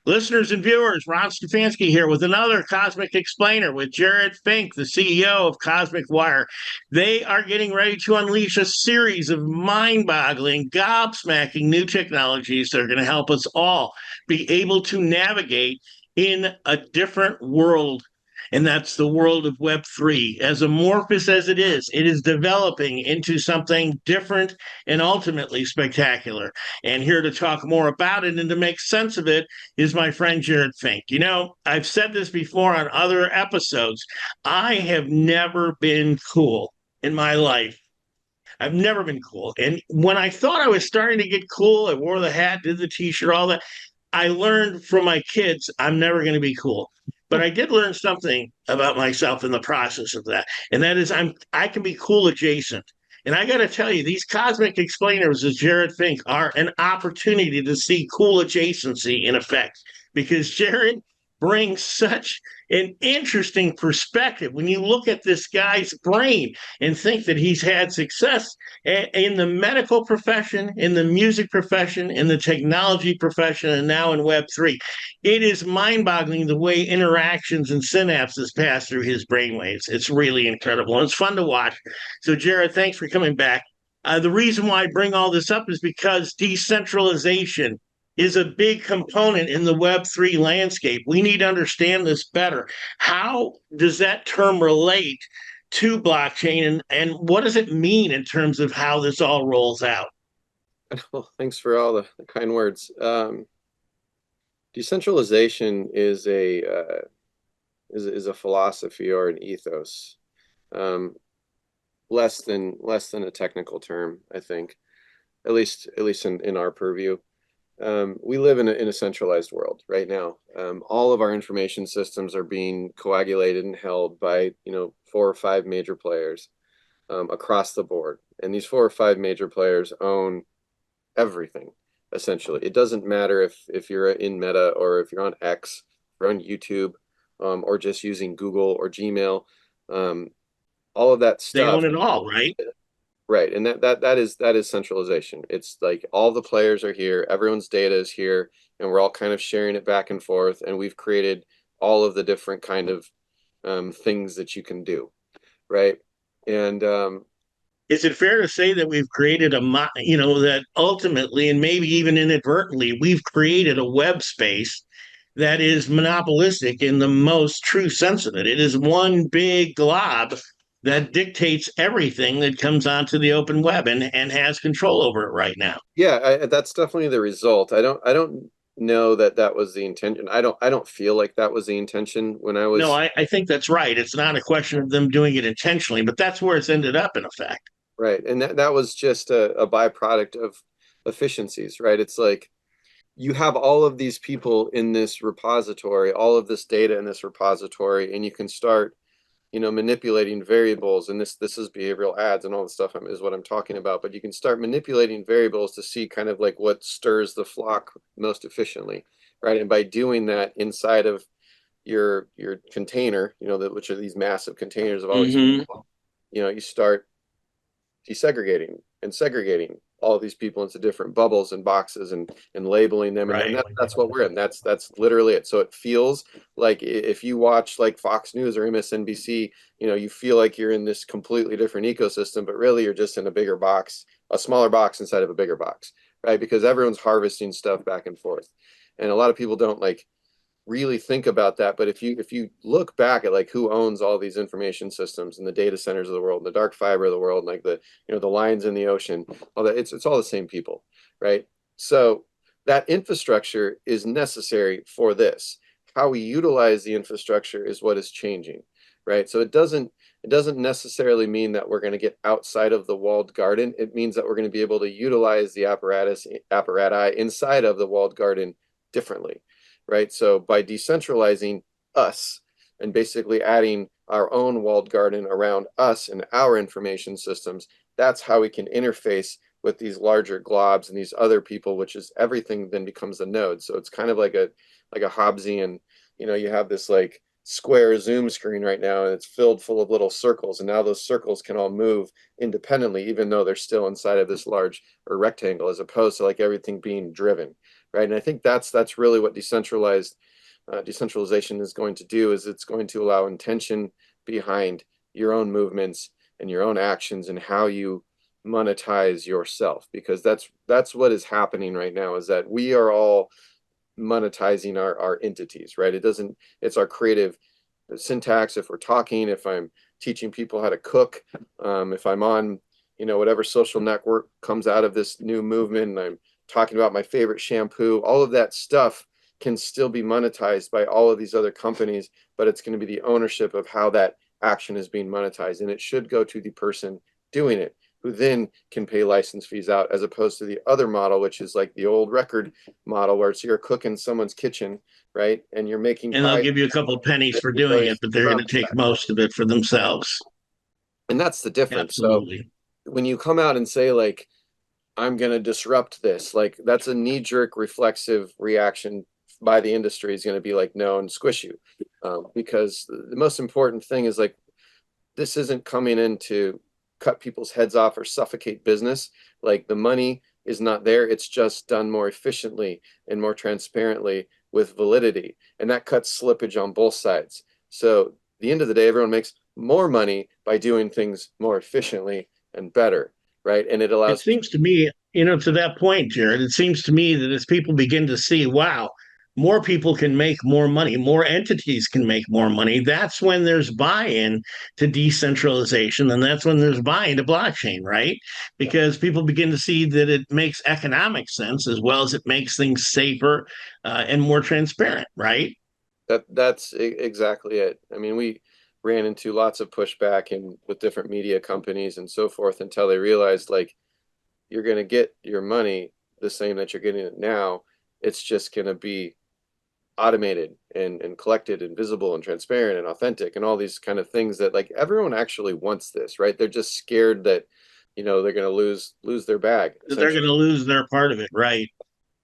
Listeners and viewers, Ron Stefanski here with another Cosmic Explainer with Jerad Finck, the CEO of Cosmic Wire. They are getting ready to unleash a series of mind boggling, gobsmacking new technologies that are going to help us all be able to navigate in a different world. And that's the world of Web3. As amorphous as it is developing into something different and ultimately spectacular. And here to talk more about it and to make sense of it is my friend Jerad Finck. You know, I've said this before on other episodes. I have never been cool in my life. I've never been cool. And when I thought I was starting to get cool, I wore the hat, did the t-shirt, all that. I learned from my kids I'm never going to be cool. But I did learn something about myself in the process of that. And that is I can be cool adjacent. And I got to tell you, these cosmic explainers, as Jerad Finck, are an opportunity to see cool adjacency in effect. Because Jerad brings such an interesting perspective when you look at this guy's brain and think that he's had success in the medical profession, in the music profession, in the technology profession, and now in Web3. It is mind boggling the way interactions and synapses pass through his brainwaves. It's really incredible. And it's fun to watch. So, Jerad, thanks for coming back. The reason why I bring all this up is because decentralization is a big component in the Web3 landscape. We need to understand this better. How does that term relate to blockchain, and what does it mean in terms of how this all rolls out? Well, thanks for all the kind words. Decentralization is a philosophy or an ethos, um, less than a technical term, I think. At least in our purview. We live in a centralized world right now. All of our information systems are being coagulated and held by 4 or 5 major players across the board, and these 4 or 5 major players own everything essentially. It doesn't matter if you're in Meta or if you're on X, or on YouTube, or just using Google or Gmail. Um, all of that They stuff. own it all, right? Right, and that is centralization. It's like all the players are here, everyone's data is here, and we're all kind of sharing it back and forth, and we've created all of the different kind of things that you can do, right? And Is it fair to say that we've created that ultimately, and maybe even inadvertently, we've created a web space that is monopolistic in the most true sense of it? It is one big glob that dictates everything that comes onto the open web and has control over it right now. yeah, that's definitely the result. I don't know that that was the intention. I don't feel like that was the intention when I No, was. I think that's right. It's not a question of them doing it intentionally, but that's where it's ended up in effect. Right, and that was just a byproduct of efficiencies, right? It's like you have all of these people in this repository, all of this data in this repository, and you can start, manipulating variables. And this is behavioral ads and all the stuff is what I'm talking about. But you can start manipulating variables to see kind of like what stirs the flock most efficiently, right? And by doing that inside of your container, which are these massive containers of all these Hmm. people, you start desegregating and segregating all of these people into different bubbles and boxes and labeling them, and Right. that's what we're in. That's literally it. So it feels like if you watch like Fox News or MSNBC, you feel like you're in this completely different ecosystem, but really you're just in a bigger box, a smaller box inside of a bigger box, right? Because everyone's harvesting stuff back and forth, and a lot of people don't like really think about that. But if you look back at like who owns all these information systems and the data centers of the world, and the dark fiber of the world, and like the lines in the ocean, all that, it's all the same people, right? So that infrastructure is necessary for this. How we utilize the infrastructure is what is changing, right? So it doesn't necessarily mean that we're going to get outside of the walled garden. It means that we're going to be able to utilize the apparati inside of the walled garden differently, right? So by decentralizing us and basically adding our own walled garden around us and our information systems, that's how we can interface with these larger globs and these other people, which is everything then becomes a node. So it's kind of like a Hobbesian, you have this like square Zoom screen right now, and it's filled full of little circles, and now those circles can all move independently, even though they're still inside of this large or rectangle, as opposed to like everything being driven, right? And I think that's really what decentralization is going to do, is it's going to allow intention behind your own movements and your own actions and how you monetize yourself, because that's what is happening right now, is that we are all monetizing our entities, right? It's our creative syntax. If we're talking, if I'm teaching people how to cook, if I'm on, whatever social network comes out of this new movement, and I'm talking about my favorite shampoo, all of that stuff can still be monetized by all of these other companies, but it's going to be the ownership of how that action is being monetized. And it should go to the person doing it, who then can pay license fees out, as opposed to the other model, which is like the old record model, where you're cooking in someone's kitchen, right? And you're making And they'll pie. give you a couple of pennies for doing it, but they're going to take most of it for themselves. And that's the difference. Absolutely. So when you come out and say, like, I'm going to disrupt this, like, that's a knee-jerk reflexive reaction by the industry, is going to be like, no, and squish you. Because the most important thing is, like, this isn't coming in to cut people's heads off or suffocate business. Like, the money is not there. It's just done more efficiently and more transparently with validity. And that cuts slippage on both sides. So at the end of the day, everyone makes more money by doing things more efficiently and better, right? And it It allows. seems to me, to that point, Jerad, it seems to me that as people begin to see, wow, more people can make more money, more entities can make more money, that's when there's buy-in to decentralization. And that's when there's buy-in to blockchain, right? Because people begin to see that it makes economic sense as well as it makes things safer and more transparent, right? That's exactly it. I mean, we ran into lots of pushback with different media companies and so forth, until they realized, like, you're going to get your money the same that you're getting it now. It's just going to be automated and collected and visible and transparent and authentic and all these kind of things that, like, everyone actually wants this, right? They're just scared that, they're going to lose their bag. They're going to lose their part of it, right?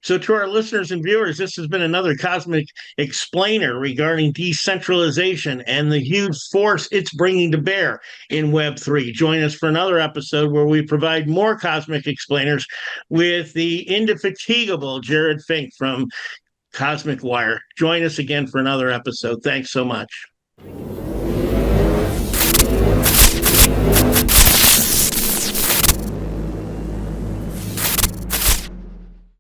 So, to our listeners and viewers, this has been another Cosmic Explainer regarding decentralization and the huge force it's bringing to bear in Web3. Join us for another episode where we provide more Cosmic Explainers with the indefatigable Jerad Finck from Cosmic Wire. Join us again for another episode. Thanks so much.